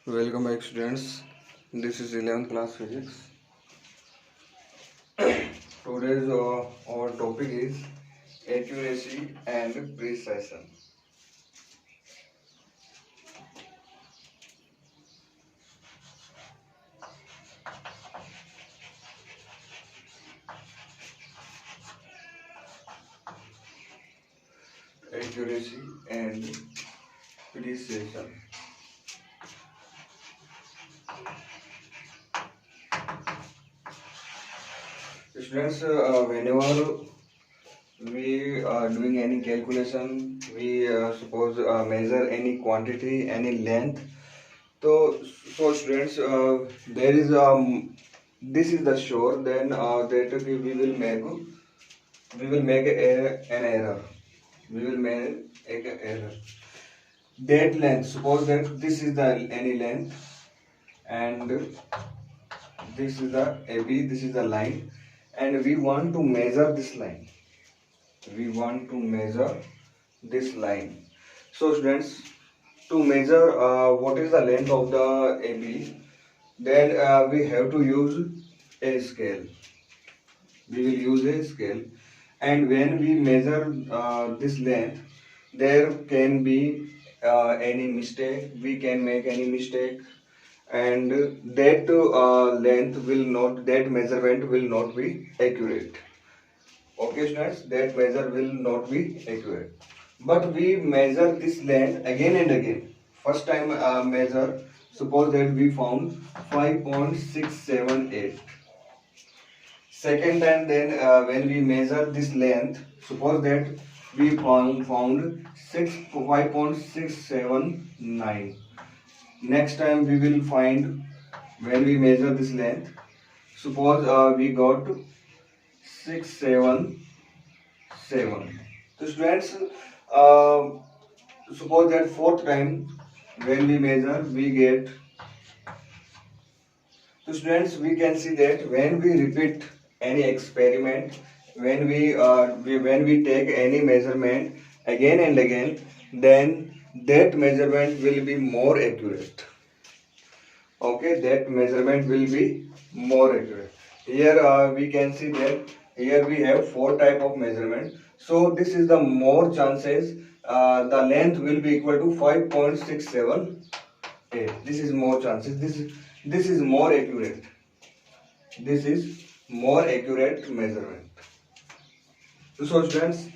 Welcome back, students. This is 11th class physics. Today's our topic is accuracy and precision. Accuracy and precision. Students, whenever we are doing any calculation, we suppose measure any quantity, any length. So students, there is this is the sure. Then that we will make an error. We will make an error. That length. Suppose that this is the any length, and this is the AB. This is the line, and we want to measure this line. We want to measure this line. So students, to measure what is the length of the AB, then we have to use a scale. We will use a scale, and when we measure this length, there can be any mistake. We can make any mistake, and that that measurement will not be accurate. Okay, students, that measure will not be accurate. But we measure this length again and again. First time measure, suppose that we found 5.678. Second time, then when we measure this length, suppose that we found 5.679. Next time we will find, when we measure this length, suppose we got 677. So students, suppose that fourth time when we measure, we get. So students, we can see that when we repeat any experiment, when we take any measurement again and again, then that measurement will be more accurate. Okay, that measurement will be more accurate. Here we can see that here we have four type of measurement. So this is the more chances the length will be equal to 5.678. This is more chances. This is more accurate. This is more accurate measurement. So students,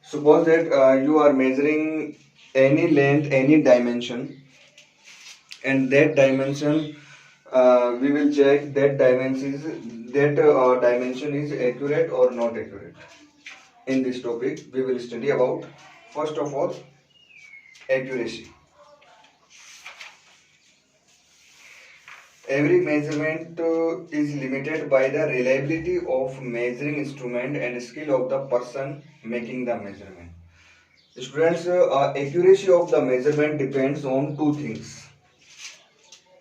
suppose that you are measuring any length, any dimension, and that dimension we will check that dimension is accurate or not accurate. In this topic we will study about, first of all, accuracy. Every measurement is limited by the reliability of measuring instrument and skill of the person making the measurement. Students, accuracy of the measurement depends on two things.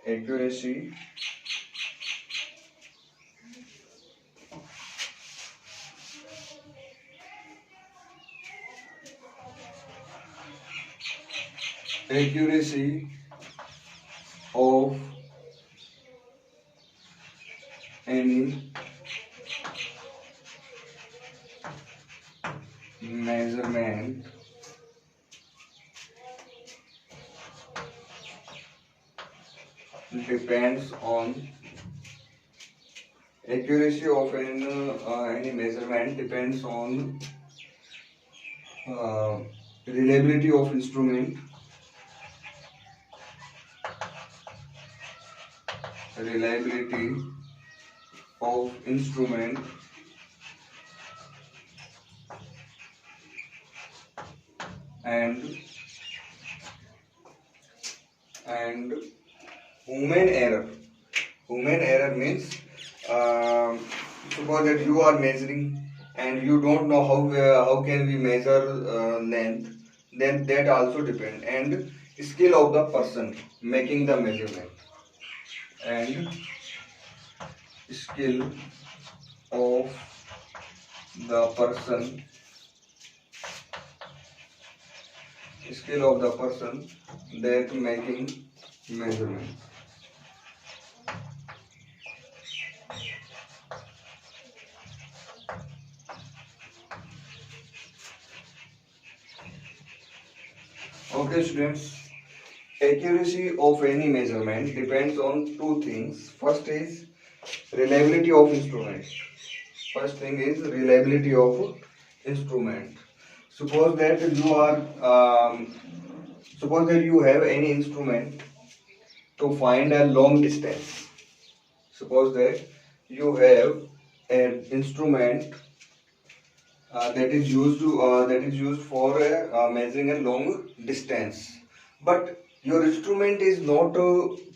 Accuracy of any measurement depends on any measurement depends on reliability of instrument, reliability of instrument and human error. Human error means suppose that you are measuring and you don't know how can we measure length, then that also depend, and skill of the person making the measurement, and skill of the person skill of the person that making measurement. Okay, students. Accuracy of any measurement depends on two things. First is reliability of instrument. First thing is reliability of instrument. Suppose that you are suppose that you have any instrument to find a long distance. Suppose that you have an instrument that is used for measuring a long distance, but your instrument is not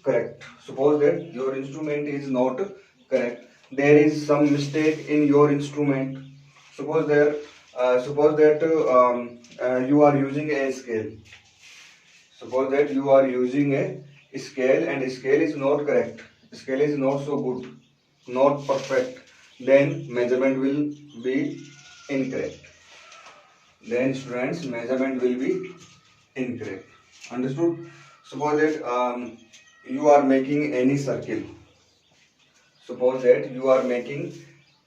correct. Suppose that your instrument is not correct. There is some mistake in your instrument. Suppose that you are using a scale. Suppose that you are using a scale and scale is not correct. Scale is not so good, not perfect. Then measurement will be incorrect. Then students measurement will be incorrect. Understood? Suppose that you are making any circle. Suppose that you are making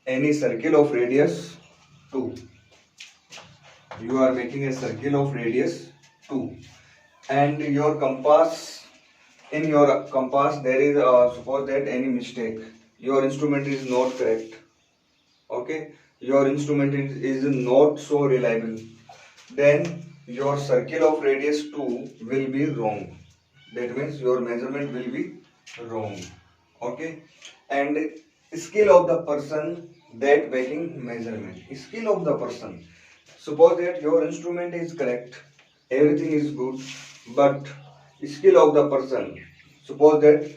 any circle of radius 2. You are making a circle of radius 2, and your compass, in your compass there is suppose that any mistake, your instrument is not correct. Okay, your instrument is not so reliable, then your circle of radius 2 will be wrong. That means your measurement will be wrong. Okay, and skill of the person that making measurement. Skill of the person. Suppose that your instrument is correct, everything is good, but skill of the person. Suppose that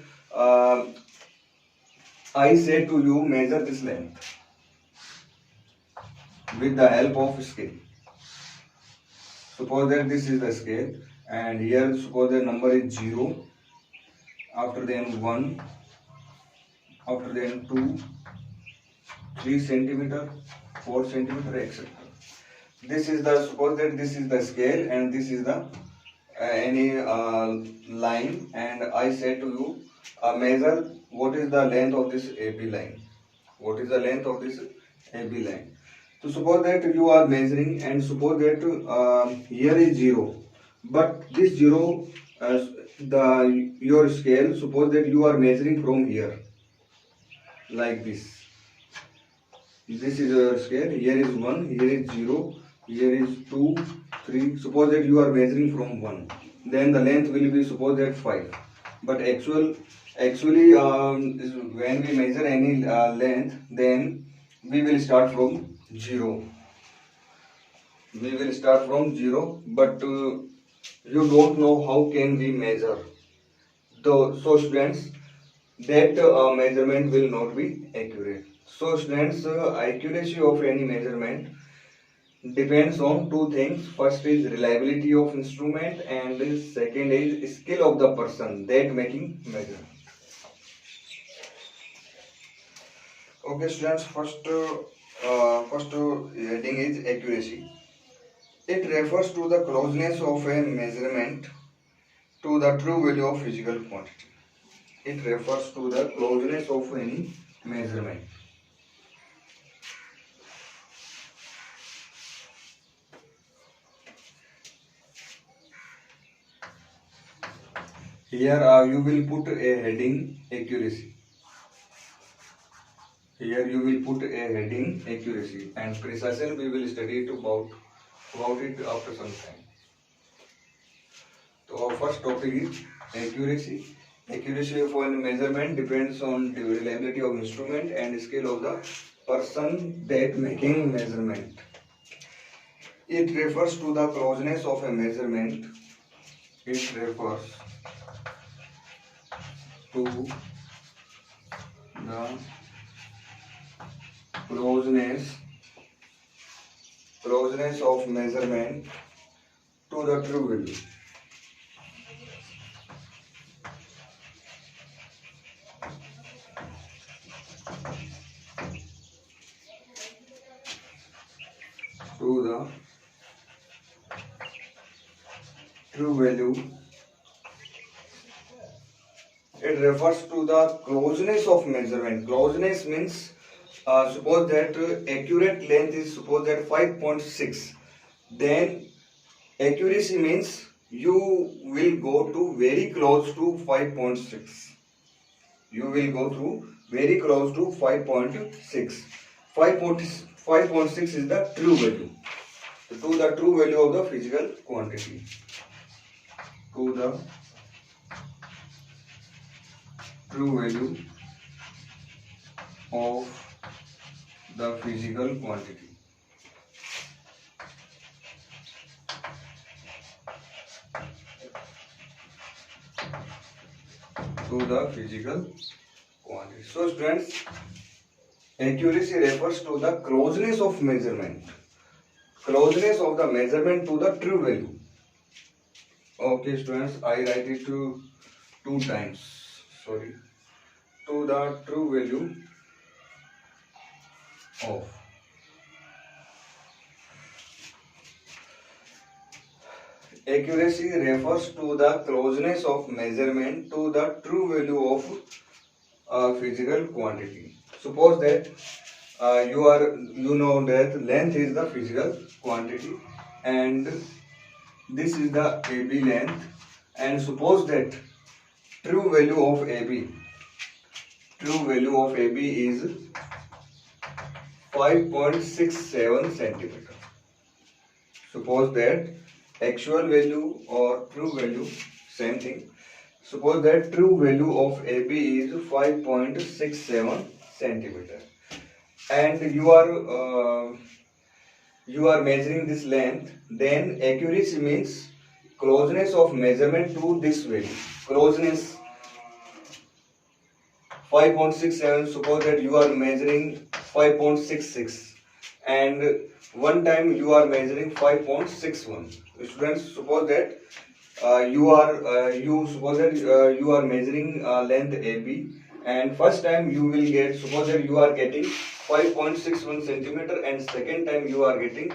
I say to you measure this length with the help of scale. Suppose that this is the scale, and here suppose the number is 0, after then 1, after then 2, 3 centimeter, 4 centimeter, etc. This is the, suppose that this is the scale and this is the any line, and I say to you measure what is the length of this AB line. What is the length of this AB line? So suppose that you are measuring, and suppose that here is 0, but this 0 your scale, suppose that you are measuring from here like this. This is your scale. Here is 1, here is 0, here is 2, 3. Suppose that you are measuring from 1. Then the length will be, suppose that 5. But actually when we measure any length, then we will start from 0. We will start from 0, but you don't know how can we measure. So students, that measurement will not be accurate. So students, accuracy of any measurement depends on two things. First is reliability of instrument, and second is skill of the person that making measurement. Okay students, first heading is accuracy. It refers to the closeness of a measurement to the true value of physical quantity. It refers to the closeness of any measurement. Here you will put a heading accuracy. Here you will put a heading accuracy, and precision we will study it about it after some time. So our first topic is accuracy. Accuracy of one measurement depends on the reliability of instrument and skill of the person that making measurement. It refers to the closeness of a measurement. It refers to the closeness of measurement to the true value. To the true value, it refers to the closeness of measurement. Closeness means suppose that accurate length is suppose that 5.6, then accuracy means you will go to very close to 5.6. You will go through very close to 5.6. 5.6 is the true value. To the true value of the physical quantity. To the true value of the physical quantity. To the physical quantity. So students, accuracy refers to the closeness of measurement. Closeness of the measurement to the true value. Okay students, I write it to 2 times. Sorry. To the true value of accuracy refers to the closeness of measurement to the true value of physical quantity. Suppose that you know that length is the physical quantity and this is the AB length, and suppose that true value of AB is 5.67 centimeter. Suppose that actual value or true value, same thing. Suppose that true value of AB is 5.67 centimeter, and you are measuring this length. Then accuracy means closeness of measurement to this value. Closeness 5.67. Suppose that you are measuring 5.66, and one time you are measuring 5.61. Students, suppose that you are measuring length AB, and first time you will get, suppose that you are getting 5.61 centimeter, and second time you are getting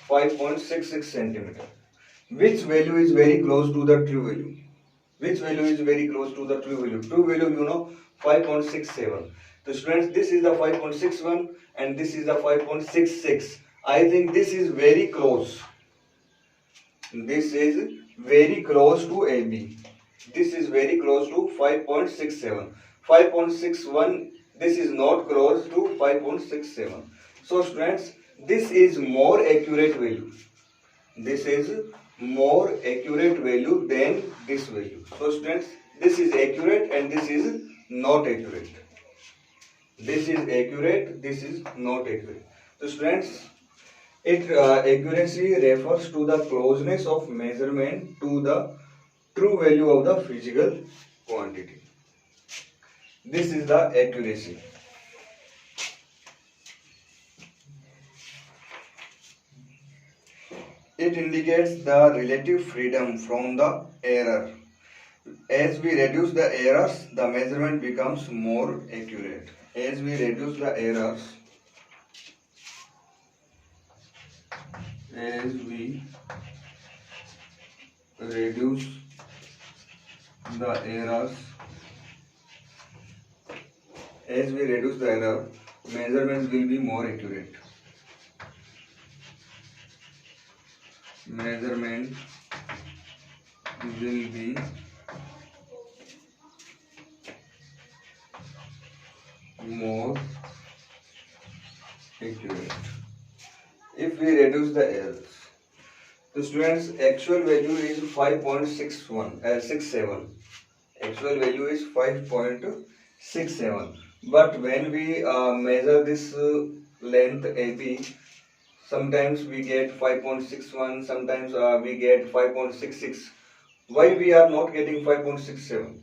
5.66 centimeter. Which value is very close to the true value? Which value is very close to the true value? True value, you know, 5.67. So students, this is the 5.61 and this is the 5.66. I think this is very close. This is very close to AB. This is very close to 5.67. 5.61, this is not close to 5.67. So students, this is more accurate value. This is more accurate value than this value. So students, this is accurate and this is not accurate. This is accurate, this is not accurate. So students, accuracy refers to the closeness of measurement to the true value of the physical quantity. This is the accuracy. It indicates the relative freedom from the error. As we reduce the errors, the measurement becomes more accurate. As we reduce the errors, as we reduce the error, measurements will be more accurate. Measurement will be more accurate if we reduce the errors. The students, actual value is 5.67. Actual value is 5.67. But when we measure this length AB, sometimes we get 5.61, sometimes we get 5.66. Why we are not getting 5.67?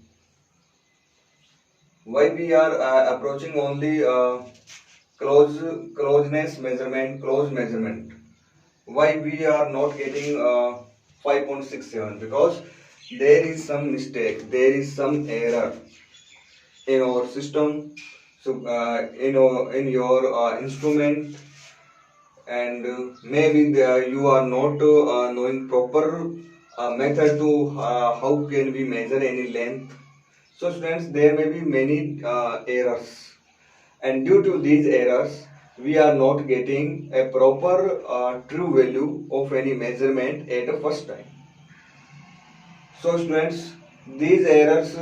Why we are approaching only closeness measurement, close measurement? Why we are not getting 5.67? Because there is some mistake, there is some error in our system, so in your instrument, and maybe you are not knowing proper method to how can we measure any length. So students, there may be many errors, and due to these errors we are not getting a proper true value of any measurement at the first time. So students, these errors,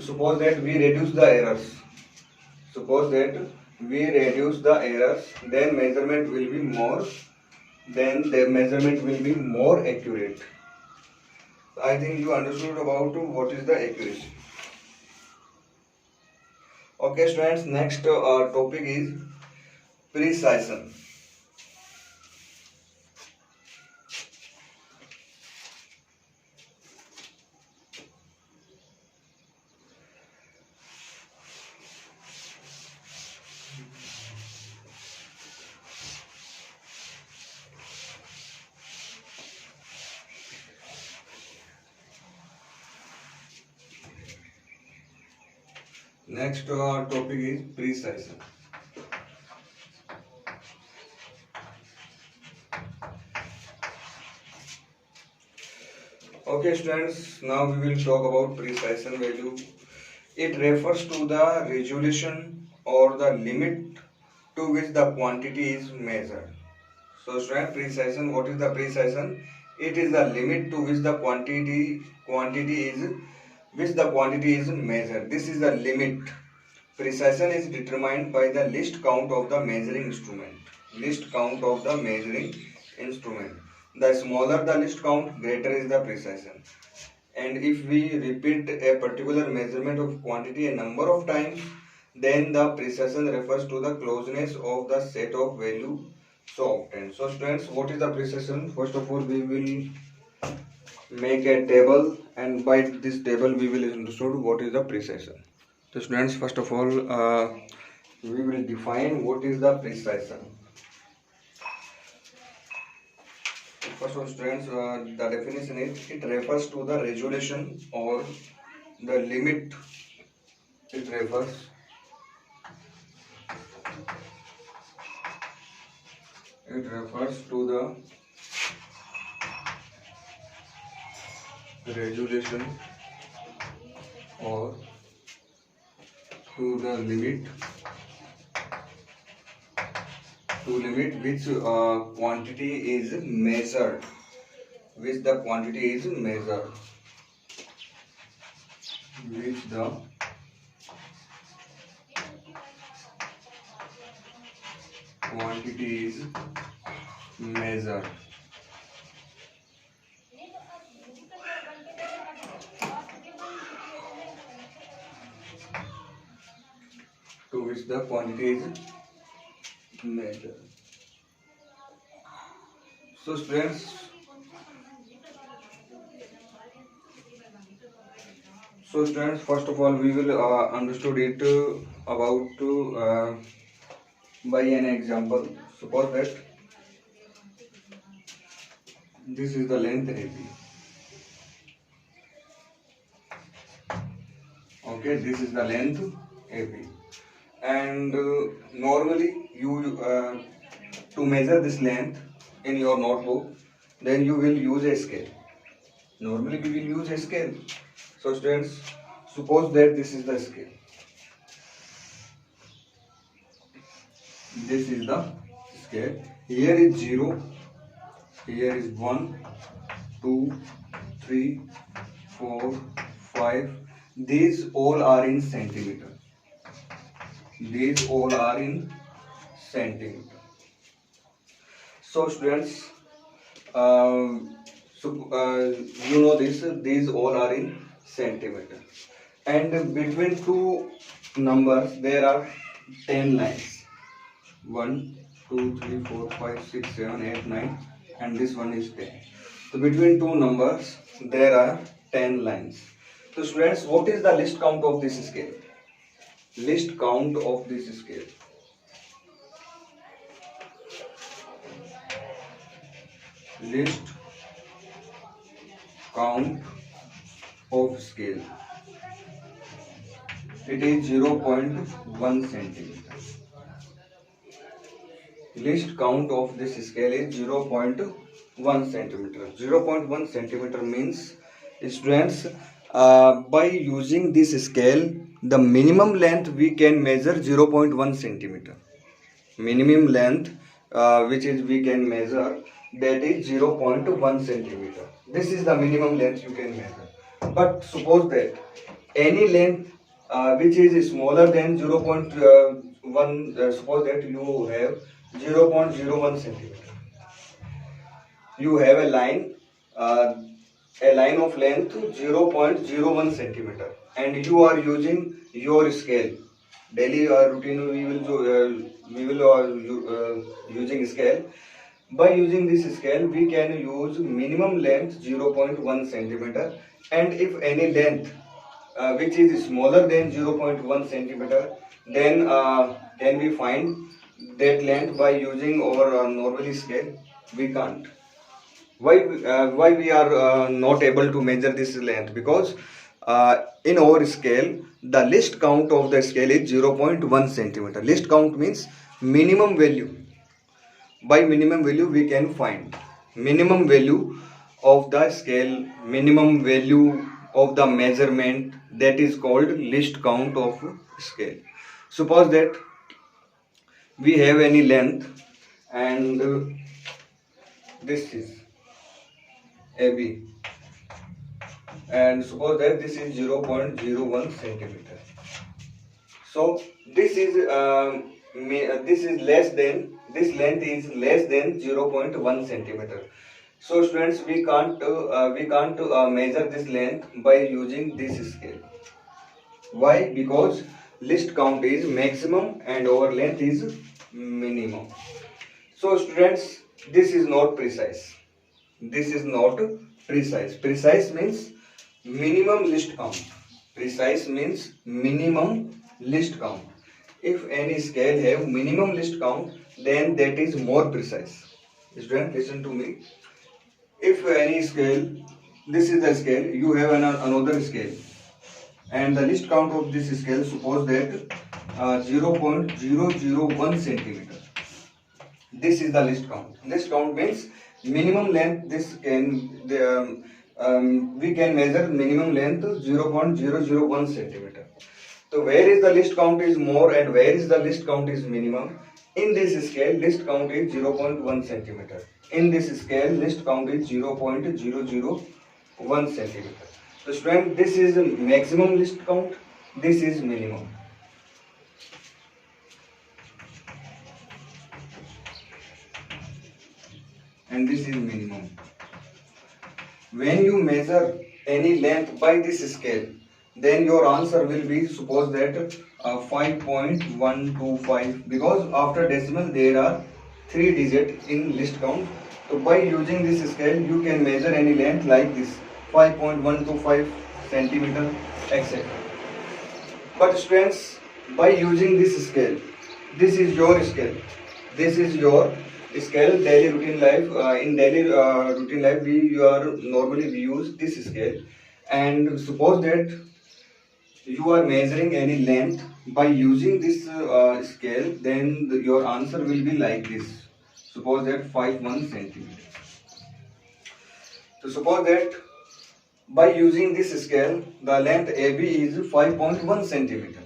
suppose that we reduce the errors. Suppose that we reduce the errors, then measurement will be more, then the measurement will be more accurate. I think you understood about what is the accuracy. Okay students, next topic is precision. Next topic is precision. Okay students, now we will talk about precision value. It refers to the resolution or the limit to which the quantity is measured. So student, precision, what is the precision? It is the limit to which the quantity is measured. This is the limit. Precision is determined by the least count of the measuring instrument. Least count of the measuring instrument. The smaller the least count, greater is the precision. And if we repeat a particular measurement of quantity a number of times, then the precision refers to the closeness of the set of value so obtained. So students, what is the precision? First of all, we will make a table, and by this table we will understand what is the precision. So students, first of all, we will define what is the precision. First of all students, the definition is, it refers to the resolution or the limit. It refers to the resolution or to the limit which quantity is measured, which the quantity is measured, which the quantity is measured. To which the quantity is measured. So students, first of all we will understood it about by an example. Suppose that this is the length AB. Okay, this is the length AB, and normally you to measure this length in your notebook, then you will use a scale. Normally we will use a scale. So students, suppose that this is the scale. This is the scale. Here is 0, here is 1, 2, 3, 4, 5. These all are in centimeter. These all are in centimeter. So students, you know this, these all are in centimeter, and between two numbers there are 10 lines. 1, 2, 3, 4, 5, 6, 7, 8, 9, and this one is 10. So between two numbers there are 10 lines. So students, what is the least count of this scale? Least count of this scale. Least count of scale. It is 0.1 centimeter. Least count of this scale is 0.1 1 centimeter. 0.1 centimeter means, students, by using this scale, the minimum length we can measure 0.1 centimeter. Minimum length which is we can measure, that is 0.1 centimeter. This is the minimum length you can measure. But suppose that any length which is smaller than 0.1, suppose that you have 0.01 centimeter. You have uh, a line of length 0.01 centimeter, and you are using your scale. Daily routine we will using scale. By using this scale, we can use minimum length 0.1 centimeter, and if any length which is smaller than 0.1 centimeter, then can we find that length by using our normally scale? We can't. Why we are not able to measure this length? Because in our scale, the least count of the scale is 0.1 centimeter. Least count means minimum value. By minimum value we can find minimum value of the scale, minimum value of the measurement, that is called least count of scale. Suppose that we have any length, and this is AB, and suppose that this is 0.01 centimeter. So this is less than, this length is less than 0.1 centimeter. So students, we can't measure this length by using this scale. Why? Because least count is maximum and our length is minimum. So students, this is not precise. This is not precise. Precise means minimum least count. Precise means minimum least count. If any scale have minimum least count, then that is more precise. Student, listen to me. If any scale, this is the scale, you have another scale, and the least count of this scale, suppose that 0.001 centimeter. This is the least count. Least count means minimum length. This can we can measure minimum length 0.001 centimeter. So where is the least count is more and where is the least count is minimum? In this scale, least count is 0.1 centimeter. In this scale, least count is 0.001 centimeter. So student, this is maximum least count, this is minimum. And this is minimum. When you measure any length by this scale, then your answer will be, suppose that 5.125, because after decimal there are 3 digits in least count. So by using this scale, you can measure any length like this, 5.125 centimeter, etc. But students, by using this scale, this is your scale, this is your scale. Daily routine life, in daily routine life we normally we use this scale, and suppose that you are measuring any length by using this scale, then your answer will be like this. Suppose that 5.1 centimeter. So suppose that by using this scale, the length AB is 5.1 centimeter.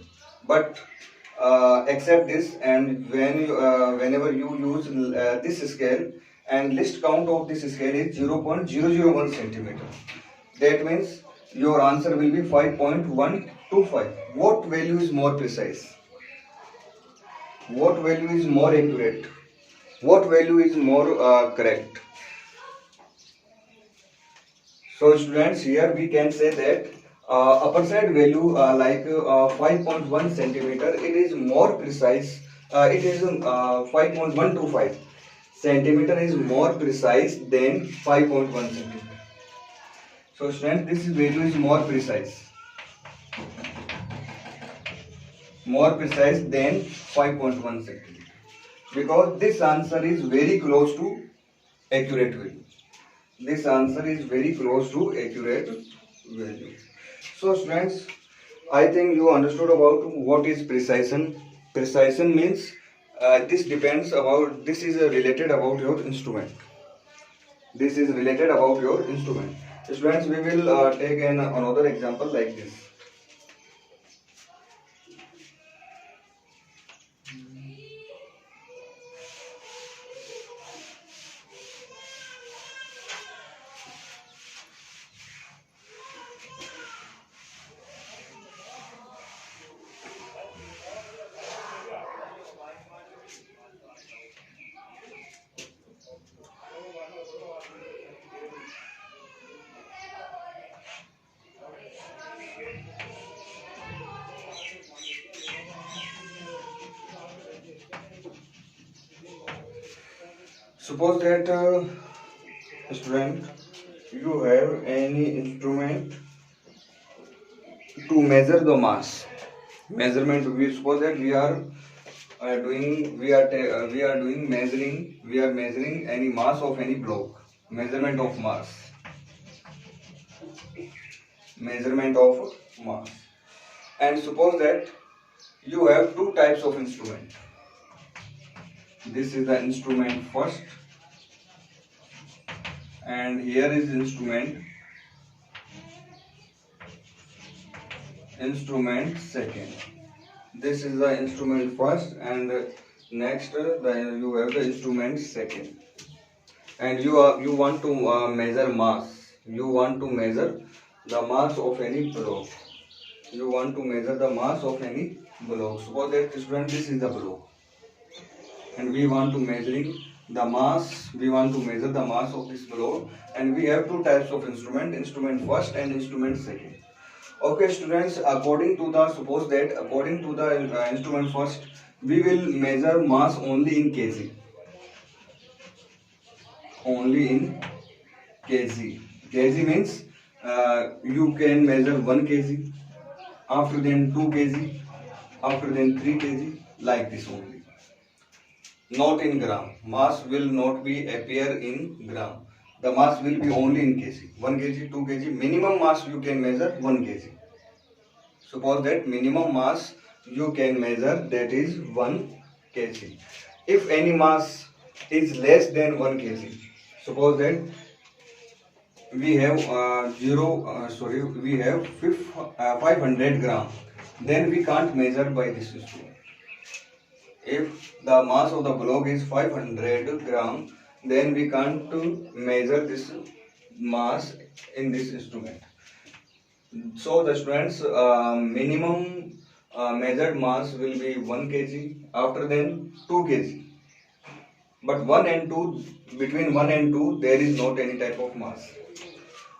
But accept this, and whenever you use this scale, and least count of this scale is 0.001 centimeter. That means your answer will be 5.125. What value is more precise? What value is more accurate? What value is more correct? So students, here we can say that upper side value like 5.1 centimeter, it is more precise. It is 5.125 centimeter is more precise than 5.1 centimeter. So students, this value is more precise than 5.1 centimeter, because this answer is very close to accurate value. This answer is very close to accurate value. So students, I think you understood about what is precision. Precision means this depends about, this is related about your instrument. This is related about your instrument. Students, we will take another example like this. Suppose that student, you have any instrument to measure the mass. Measurement. We suppose that we are measuring any mass of any block. Measurement of mass. Measurement of mass. And suppose that you have two types of instrument. This is the instrument first, and here is instrument second. This is the instrument first, and next you have the instrument second. And you want to measure mass. You want to measure the mass of any block. You want to measure the mass of any block. Suppose that student, this is the block, and we want to measuring the mass. We want to measure the mass of this block, and we have two types of instrument: instrument first and instrument second. Okay, students. According to the instrument first, we will measure mass only in kg. Only in kg. Kg means you can measure 1 kg, after then 2 kg, after then 3 kg, like this only. Not in gram. Mass will not be appear in gram. The mass will be only in kg. 1 kg, 2 kg. Minimum mass you can measure 1 kg. Suppose that minimum mass you can measure, that is 1 kg. If any mass is less than 1 kg, suppose that we have 500 gram, then we can't measure by this instrument. If the mass of the block is 500 gram, then we can't measure this mass in this instrument. So the students, minimum measured mass will be 1 kg, after then 2 kg. But 1 and 2, between 1 and 2, there is not any type of mass.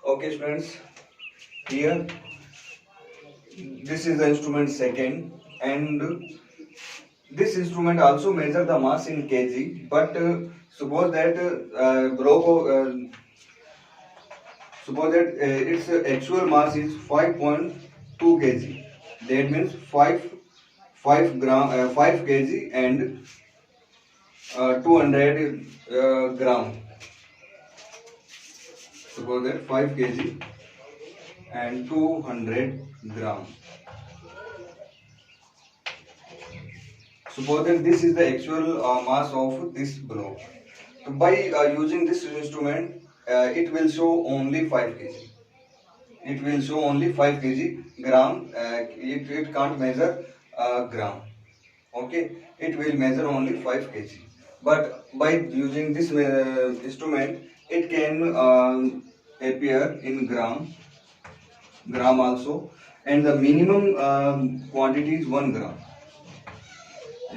Okay, students, here this is the instrument second, and this instrument also measure the mass in kg, but suppose that its actual mass is 5.2 kg. That means 5 kg and 200 gram. Suppose that 5 kg and 200 gram. Suppose that this is the actual mass of this block. So by using this instrument, it will show only 5 kg. It will show only 5 kg gram. It can't measure gram. Okay, it will measure only 5 kg. But by using this instrument, it can appear in gram also, and the minimum quantity is 1 gram.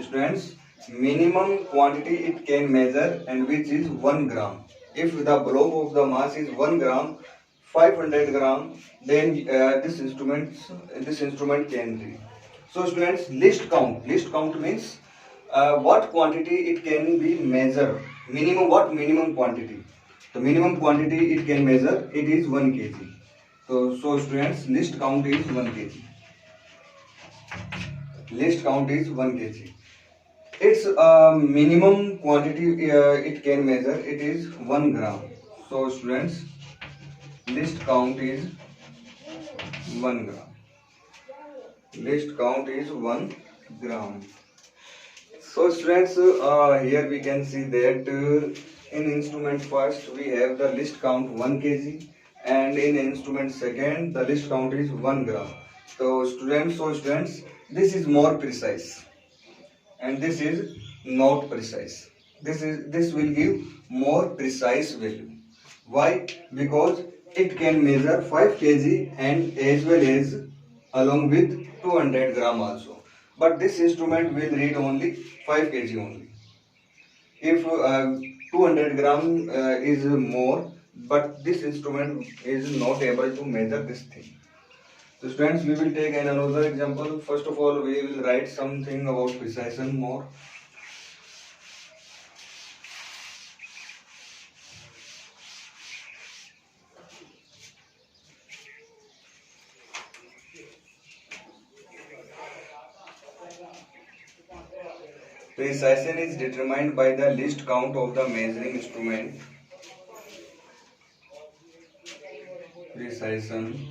Students, minimum quantity it can measure, and which is 1 gram. If the block of the mass is 1 gram, 500 gram, then this instrument can be. So students, list count means what quantity it can be measured. Minimum quantity. The minimum quantity it can measure, it is 1 kg. So students, list count is 1 kg. List count is 1 kg. Its minimum quantity it can measure, it is 1 gram. So students, list count is 1 gram. List count is 1 gram. So students, here we can see that in instrument first we have the list count 1 kg, and in instrument second the list count is 1 gram. So students, this is more precise and this is not precise. This will give more precise value. Why? Because it can measure 5 kg and as well as along with 200 gram also. But this instrument will read only 5 kg only. If 200 gram is more, but this instrument is not able to measure this thing. So students, we will take another example. First of all, we will write something about precision more. Precision is determined by the least count of the measuring instrument. Precision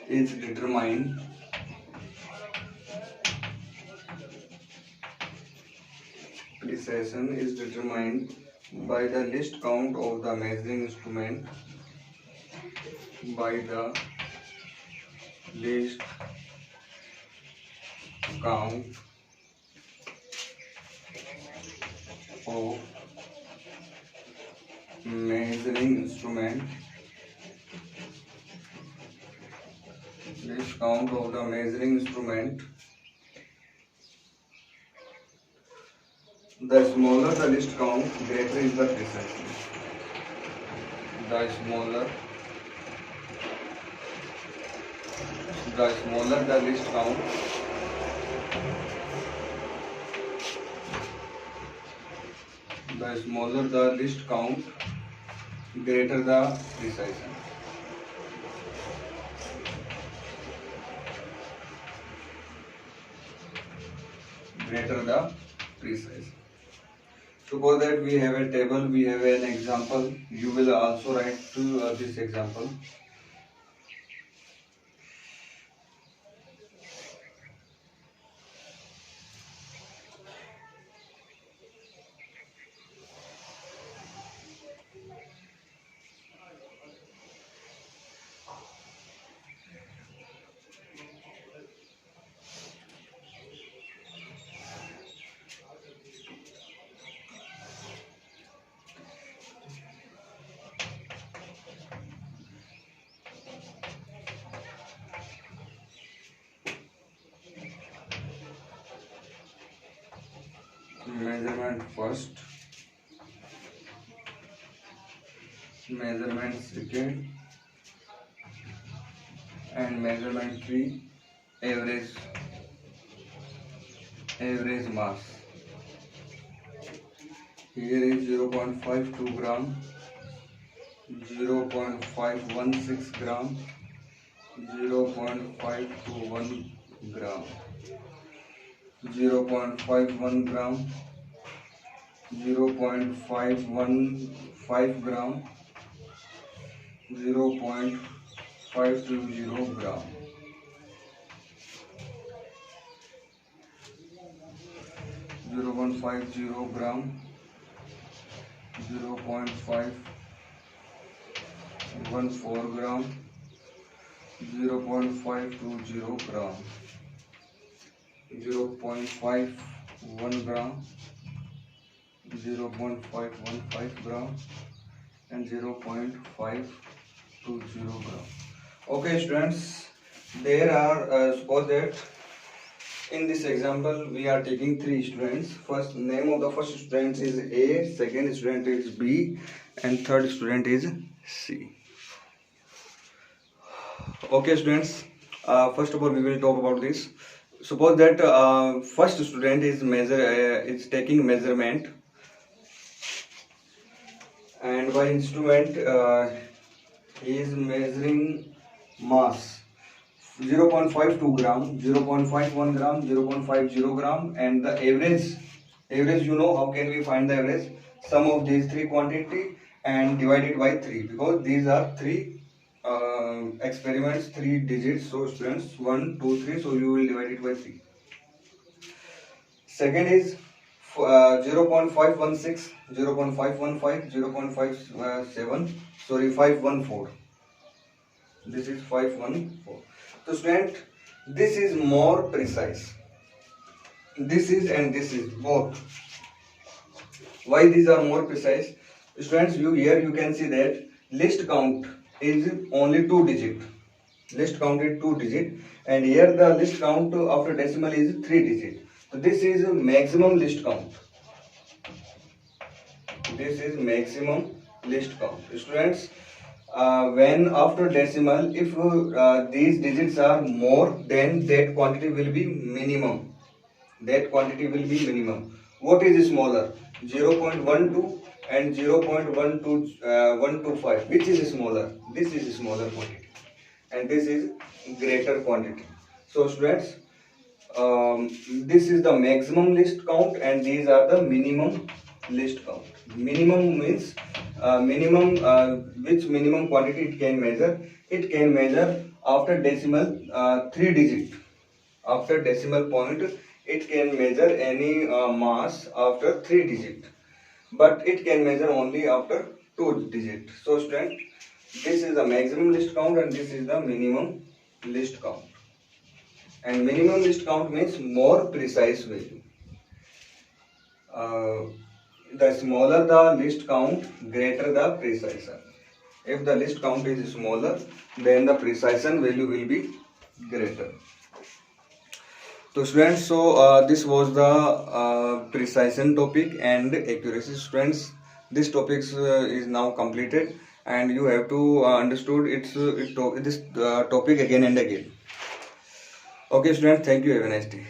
is determined by the least count of the measuring instrument, by the least count of measuring instrument, least count of the measuring instrument. The smaller the least count, greater is the precision. The smaller the least count, greater the precision. Suppose that we have a table, we have an example. You will also write to this example. Measurement first, measurement second, and measurement 3, average mass. Here is 0.52 gram, 0.516 gram, 0.521 gram, 0.51 gram, 0.515 gram, 0.520 gram, 0.50 gram, 0.514 gram, 0.520 gram, 0.51 gram, 0.515 gram, and 0.520 gram. Okay students, there are suppose that in this example we are taking 3 students. First name of the first student is A, second student is B, and third student is C. Okay students, first of all we will talk about this. Suppose that first student is taking measurement, and by instrument he is measuring mass 0.52 gram, 0.51 gram, 0.50 gram, and the average, you know how can we find the average? Sum of these 3 quantity and divided by 3, because these are 3 experiments, 3 digits. So students, 1, 2, 3, so you will divide it by 3. Second is 0.516, 0.515, 0.57, sorry 514. This is 514. So student, this is more precise. This is and this is both. Why these are more precise? Students, you can see that list count is only 2 digit. List count is 2 digit, and here the list count after decimal is 3 digit. So this is maximum list count. This is maximum list count. Students, when after decimal, if these digits are more, then that quantity will be minimum. That quantity will be minimum. What is smaller? 0.12 and 0.125. Which is smaller? This is smaller quantity, and this is greater quantity. So students, this is the maximum list count, and these are the minimum list count. Minimum means which minimum quantity it can measure. It can measure after decimal 3 digit. After decimal point, it can measure any mass after 3 digit, but it can measure only after 2 digit. So student, this is the maximum list count and this is the minimum list count. And minimum list count means more precise value. The smaller the list count, greater the precision. If the list count is smaller, then the precision value will be greater. So students, this was the precision topic and accuracy. Students, this topic is now completed, and you have to understood this topic again and again. Okay students, thank you, have a nice day.